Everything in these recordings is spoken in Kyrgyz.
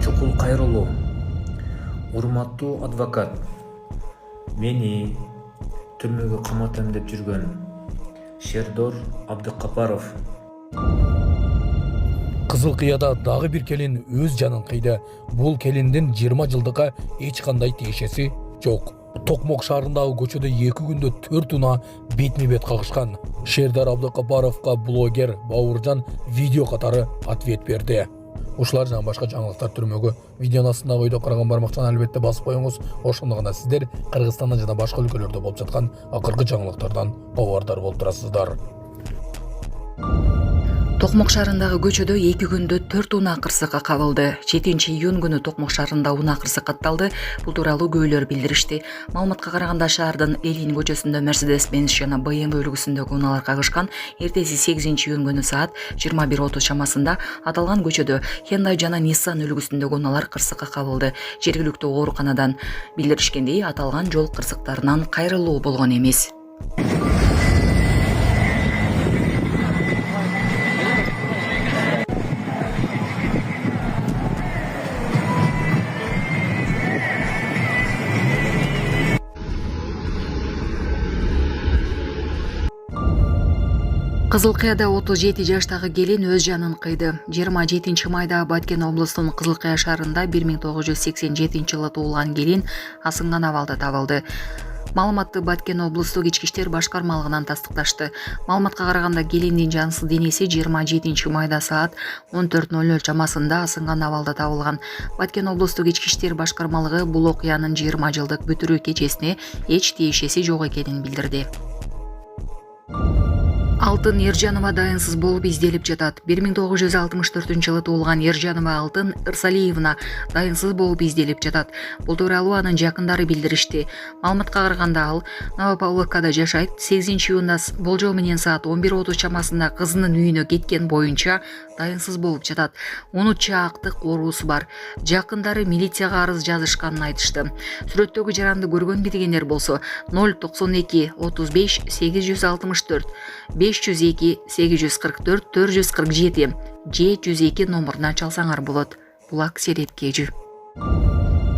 Чукул кайрылуу. Урматтуу адвокат. Мени түрмөгө каматам деп жүргөн Шердор Абдыкапаров. Кызыл Кыяда дагы бир келин өз жанын кыйды. Бул келиндин 20 жылдыкка эч кандай тиешеси жок. Токмок шаарындагы көчөдө 2 күндө 4 уна бетме-бет кагышкан. Шердор Абдыкапаровго блогер Бауыржан видео катары ответ берди. Ушулар жана башка жаңылыктар түрмөгө видеонун астындагы үйдө караган бармакчаны албетте басып коюңуз. Ошондо гана сиздер Кыргызстанда жана башка өлкөлөрдө болуп жаткан акыркы жаңылыктардан абардар болуп турасыздар. Токмок шаарындагы көчөдө 2 күндө 4 унаа кырсыкка кабылды. 7-июнь күнү Токмок шаарында унаа кырсык катталды. Бул тууралуу көйлөр билдиришти. Маалыматка караганда шаардын Ленин көчөсүндө Mercedes-Benz жана BMW үлгүсүндөгү унаалар кагышкан. Эртеси 8-июнь күнү саат 21:30 чамасында аталган көчөдө Hyundai жана Nissan үлгүсүндөгү унаалар кырсыкка кабылды. Жергиликтүү ооруканадан билдиришкендей, аталган жол кырсыктарынан кайрылуу болгон эмес. Кызыл Кыяда 37 жаштагы келин өз жанын кыйды. 27 майда Баткен облусунун Кызыл Кыя шаарында 1987 жылы туулган келин асынган абалда табылды. Маалыматты Баткен облустук ички иштер башкармалыгынан тастыкташты. Маалыматка караганда келиндин жансыз денеси 27 майда саат 14:00 чамасында асынган абалда табылган. Баткен облустук ички иштер башкармалыгы бул окуянын 20 жылдык бүтүрүү кечесине эч тиешеси жок экенин билдирди. Алтын Эржанова дайынсыз болуп изделип жатат. 1964 жылы туулган Эржанова Алтын Ырсалиевна дайынсыз болуп изделип жатат. Бул тууралуу анын жакындары билдиришти. Маалыматка караганда ал Новопавловкада жашайт. 8-июнда болжол менен саат 11:30 чамасында кызынын үйүнө кеткен боюнча дайынсыз болуп жатат. Унут чаактык оорусу бар. Жакындары милицияга арыз жазышканын айтышты. Сүрөттөгү жаранды көргөн билгендер болсо 092 35 864 502 844 447 же 102 номуруна чалсаңар болот. Булак Серепкежи.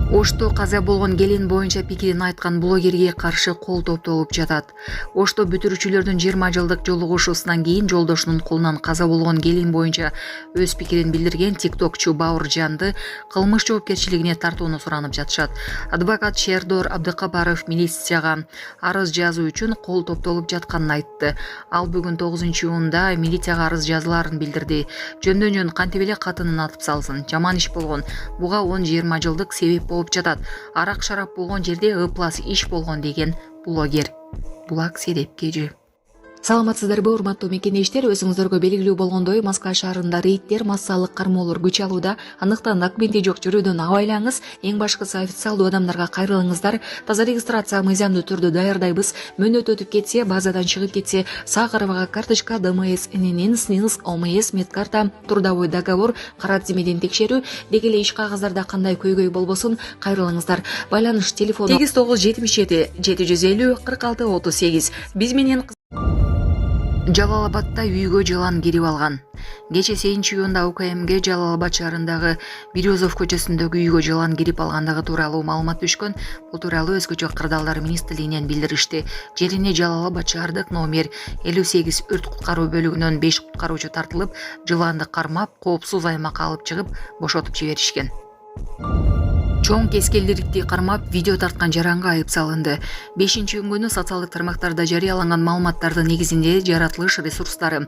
Ошто каза болгон келин боюнча пикирин айткан блогерге каршы кол топтолуп жатат. Ошто бүтүрүүчүлөрдүн 20 жылдык жолугушуусунан кийин жолдошунун колунан каза болгон келин боюнча өз пикирин билдирген тиктокчу Бауыржанды кылмыш жоопкерчилигине тартууну суранып жатышат. Адвокат Шердор Абдыкапаров милицияга арыз жазуу үчүн кол топтолуп жатканын айтты. Ал бүгүн 9-июнда милицияга арыз жазыларын билдирди. Жөндөн кантип эле катынын атып салсын. Жаман иш болгон. Буга 10-20 жылдык себеп болуп жатат. Арак шарап болгон жерде ыплас иш болгон деген блогер. Булак Серепкежи. Саламатсыздарбы, урматтуу мекендештер? Өзүңүздөргө белгилүү болгондой, Москва шаарында рейдтер, массалык кармоолор күч алууда. Андыктан документи жок жүрүүдөн абайлаңыз. Эң башкысы официалдуу адамдарга кайрылыңыздар. Таза регистрация мыйзамдуу түрдө даярдайбыз. Мөөнөт өтүп кетсе, базадан чыгып кетсе, Сахарова карточка, ДМС, ННН, СНИЛС, ОМС, медкарта, трудовой договор, кара тизмеден текшерүү, деги эле иш кагаздарда кандай көйгөй болбосун, кайрылыңыздар. Байланыш телефону 8977 750 46 38. Биз менен Жалалабадта үйгө жылан кирип алган. Кече 8-июнда УКМге Жалалабад шаарындагы Бирюзов көчөсүндөгү үйгө жылан кирип алгандыгы тууралуу маалымат түшкөн. Бул тууралуу Өзгөчө кырдаалдар министрлигинен билдиришти. Жерине Жалалабад шаардык номер 58 өрт куткаруу бөлүгүнөн 5 куткаруучу тартылып, жыланды кармап, коопсуз аймакка алып чыгып, бошотуп жиберишкен. Чоң кескелдирикти кармап, видео тарткан жаранга айып салынды. 5-июнь күнү социалдык тармактарда жарыяланган маалыматтардын негизинде жаратылыш ресурстары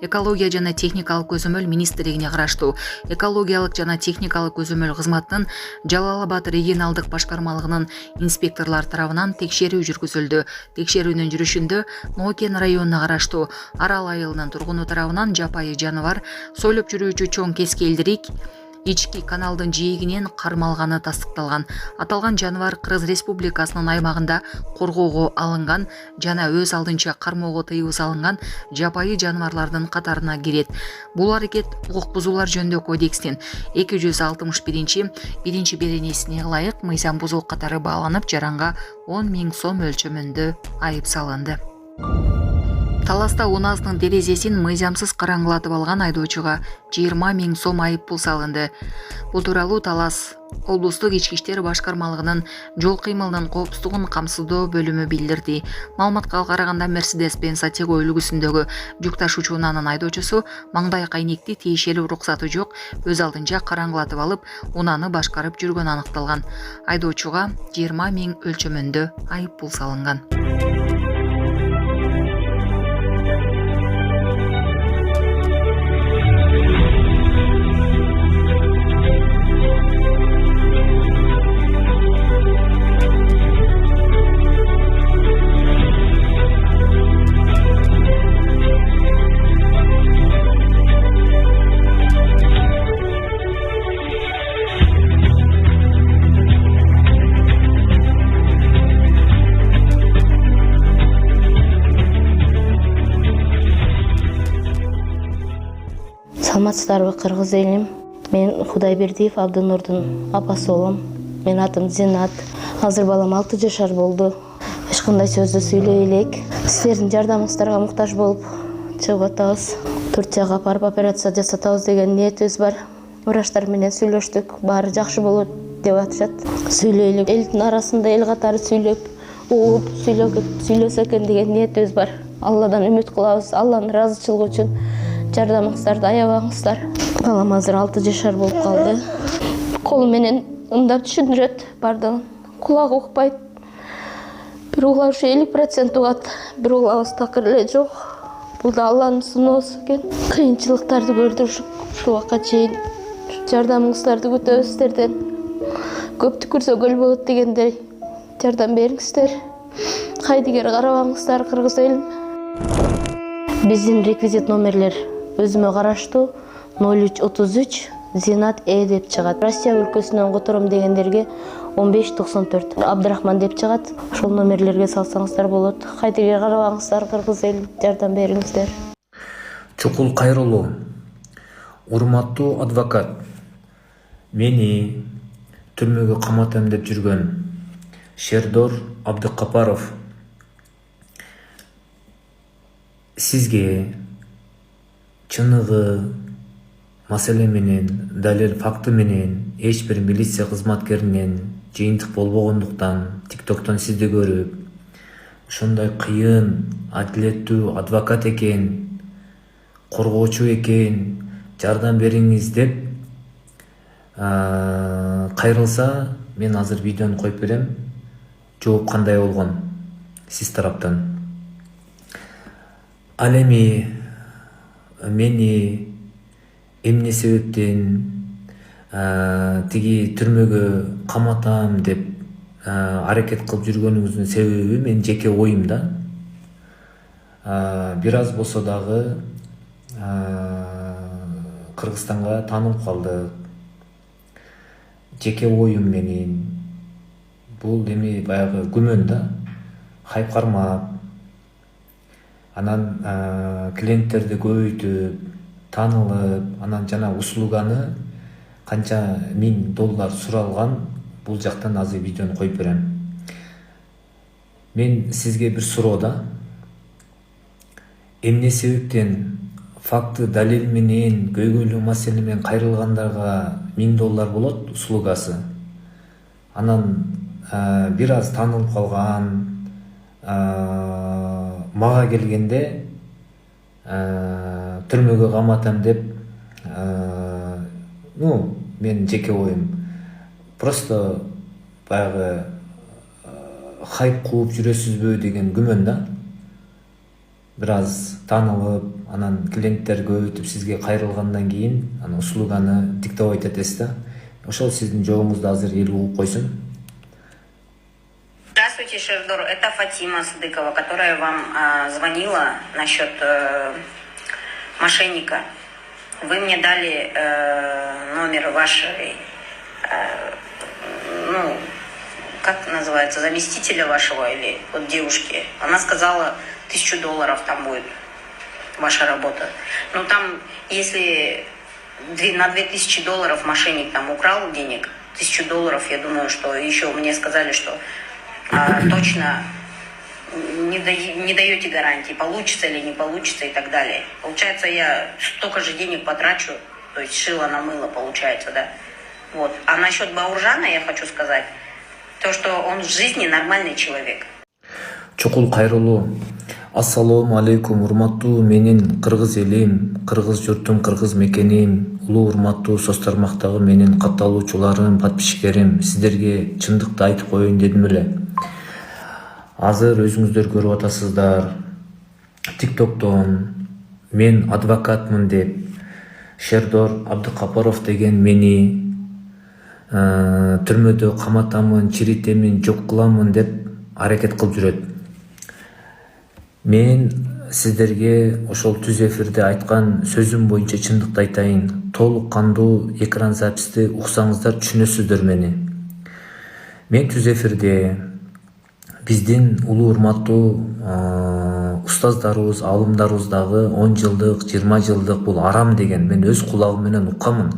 экология жана техникалык көзөмөл министрлигине караштуу экологиялык жана техникалык көзөмөл кызматынын Жалалабад регионалдык башкармалыгынын инспекторлор тарабынан текшерүү жүргүзүлдү. Текшерүүнүн жүрүшүндө Нокен районуна караштуу Арал айылынын тургуну тарабынан жапайы жаныбар сойлоп жүрүүчү чоң кескелдирик ички каналдын жээгинен кармалганы тастыкталган. Аталган жаныбар Кыргыз Республикасынын аймагында коргоого алынган жана өз алдынча кармоого тыюу салынган жапайы жаныбарлардын катарына кирет. Бул аракет укук бузуулар жөнүндө кодекстин 261 беренесине ылайык мыйзам бузуу катары бааланып, жаранга 10 000 сом өлчөмүндө айып салынды. Таласта унаасынын терезесин мыйзамсыз караңгылатып алган айдоочуга 20 000 сом айыппул салынды. Бул тууралуу Талас облустук ички иштер башкармалыгынын жол кыймылынын коопсуздугун камсыздоо бөлүмү билдирди. Маалыматка караганда Mercedes-Benz Atego үлгүсүндөгү жүк ташуучу унаанын айдоочусу маңдай кайнекти тиешелүү уруксаты жок өз алдынча караңгылатып алып, унааны башкарып жүргөнү аныкталган. Айдоочуга 20 000 өлчөмүндө айыппул салынган. Саламатсыздарбы, кыргыз элим. Мен Кудайбердиев Абдынурдун апасы болом. Мен атым Зинат. Азыр балам 6 жашар болду. Эч кандай сөздү сүйлөй элек. Силердин жардамыңыздарга муктаж болуп чыгып атабыз. Турцияга апарып операция жасатабыз деген ниетибиз бар. Врачтар менен сүйлөштүк. Баары жакшы болот деп атышат. Сүйлөйлүк. Элдин арасында эл катары сүйлөп, угуп сүйлөсө экен деген ниетибиз бар. Алладан үмүт кылабыз. Алланын ыраазычылыгы үчүн жардамыңыздарды аябаңыздар. Балам азыр 6 жашар болуп калды. Колу менен ымдап түшүндүрөт бардыгын. Кулагы укпайт. Бир угла ушу 50% угат, бир углабыз такыр эле жок. Бул да Алланын сыноосу экен. Кыйынчылыктарды көрдүк ушул убакка чейин. Жардамыңыздарды күтөбүз сиздерден. Көп түкүрсө көл болот дегендей жардам бериңиздер. Кайдыгер карабаңыздар, кыргыз элим. Биздин реквизит номерлер өзүмө караштуу 0333 Зинат деп чыгат. Россия өлкөсүнөн котором дегендерге 1594 Абдрахман деп чыгат. Ошол номерлерге салсаңыздар болот. Кайдыгер карабаңыздар, кыргыз эл, жардам бериңиздер. Чукул кайрылуу. Урматтуу адвокат. Мени түрмөгө каматам деп жүргөн Шердор Абдыкапаров сизге чыныгы маселе менен, далил факты менен эч бир милиция кызматкеринен жыйынтык болбогондуктан TikToктон сизди көрүп, ошондой кыйын, адилеттүү адвокат экен, коргоочу экен, жардам бериңиз деп кайрылса, мен азыр видеону коюп берем. Жооп кандай болгон сиз тараптан? Ал эми мени эмне себептен тиги түрмөгө каматам деп аракет кылып жүргөнүңүздүн себеби мен жеке оюм да. Бир аз болсо дагы Кыргызстанга таанылып калды. Жеке оюм менин. Бул эми баягы күмөн да. Хайп кармап, анан клиенттерди көбөйтүп, таанылып, анан жана услуганы канча $1000 суралган. Бул жактан азыр видеону коюп берем. Мен сизге бир суроо да. Эмне себептен факты далил менен, көйгөйлүү маселе менен кайрылгандарга $1000 болот услугасы. Анан бир аз таанылып калган, мага келгенде түрмөгө каматам деп, мен жеке оюм. Просто баягы хайп кууп жүрөсүзбү деген күмөн да. Бир аз таанылып, анан клиенттер көбөйтүп сизге кайрылгандан кийин анан услуганы диктовать этесиз да. Ошол сиздин жообуңузду азыр эл угуп койсун. Здравствуйте, Шердор. Это Фатима Садыкова, которая вам звонила насчет мошенника. Вы мне дали номер вашей, как называется, заместителя вашего или вот девушки. Она сказала, $1000 там будет ваша работа. Ну там, если на $2000 мошенник там украл денег, $1000, я думаю, что еще мне сказали, что точно не даете гарантии, получится или не получится и так далее. Получается, я столько же денег потрачу, то есть шило на мыло получается, да. Вот. А насчет Бауыржана я хочу сказать, то, что он в жизни нормальный человек. Чукул кайрылуу. Ассалому алейкум, урматтуу менин кыргыз элим, кыргыз журтум, кыргыз мекеним, улуу урматтуу соц тармактагы менин катталуучуларым, подписчиктерим, сиздерге чындыкты айтып коеюн дедим эле. Азыр өзүңүздөр көрүп атасыздар, ТикТоктон мен адвокатмын деп Шердор Абдыкапаров деген мени түрмөдө каматамын, чиритемин, жок кыламын деп аракет кылып жүрөт. Мен сиздерге ошол түз эфирде айткан сөзүм боюнча чындыкты айтайын. Толук кандуу экран записти уксаңыздар түшүнөсүздөр мени. Мен түз эфирде биздин улуу урматтуу устаздарыбыз, алымдарыбыздагы 10 жылдык, 20 жылдык бул арам деген мен өз кулагым менен укканмын.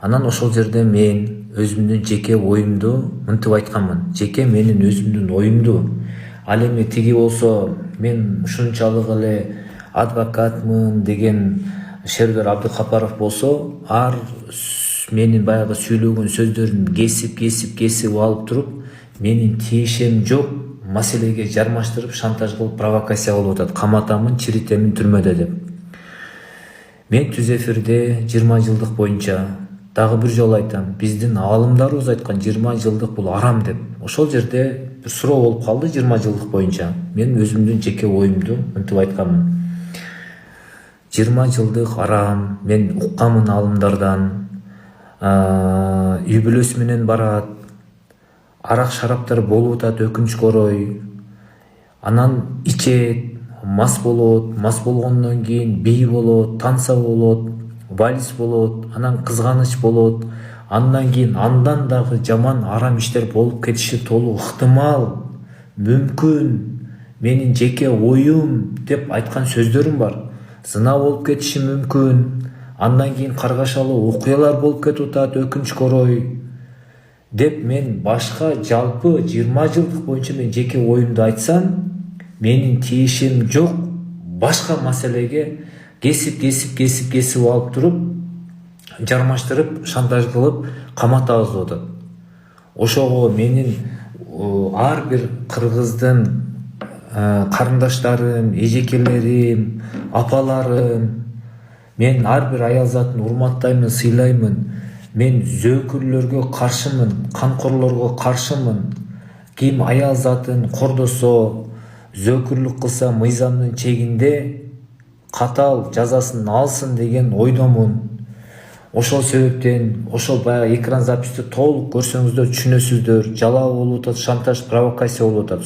Анан ошол жерде мен өзүмдүн жеке оюмду мынтип айтканмын. Жеке менин өзүмдүн оюмду. Ал эми тиги болсо мен ушунчалык эле адвокатмын деген Шердор Абдыкапаров болсо, ар менин баягы сүйлөгөн сөздөрүн кесип алып туруп, менин тиешем жок маселеге жармаштырып, шантаж кылып, провокация кылып атат. Каматамын, чиритемин түрмөдө деп. Мен түз эфирде 20 жылдык боюнча дагы бир жолу айтам, биздин аалымдарыбыз айткан 20 жылдык бул арам деп. Ошол жерде бир суроо болуп калды 20 жылдык боюнча. Мен өзүмдүн жеке оюмду мынтип айтканмын. 20 жылдык арам, мен укканмын аалымдардан, үй бүлөсү менен барат, арак шараптар болуп атат өкүнүчкө орой. Анан ичет, мас болот, мас болгондон кийин бий болот, танца болот, вальс болот, анан кызганыч болот. Андан кийин андан дагы жаман арам иштер болуп кетиши толук ыктымал, мүмкүн, менин жеке оюм деп айткан сөздөрүм бар. Зына болуп кетиши мүмкүн, андан кийин каргашалуу окуялар болуп кетип атат өкүнүчкө орой деп мен башка жалпы 20 жылдык боюнча мен жеке оюмду айтсам, менин тиешем жок башка маселеге кесип алып туруп, жармаштырып, шантаж кылып, каматабыз деп атат. Ошого менин ар бир кыргыздын карындаштарым, эжекелерим, апаларым, мен ар бир аял затын урматтаймын, сыйлаймын. Мен зөөкүрлөргө каршымын, камкорлорго каршымын. Ким аял затын кордосо, зөөкүрлүк кылса мыйзамдын чегинде катал жазасын алсын деген ойдомун. Ошол себептен ошол баягы экран записти толук көрсөңүздөр түшүнөсүздөр. Жалаа болуп атат, шантаж, провокация болуп атат.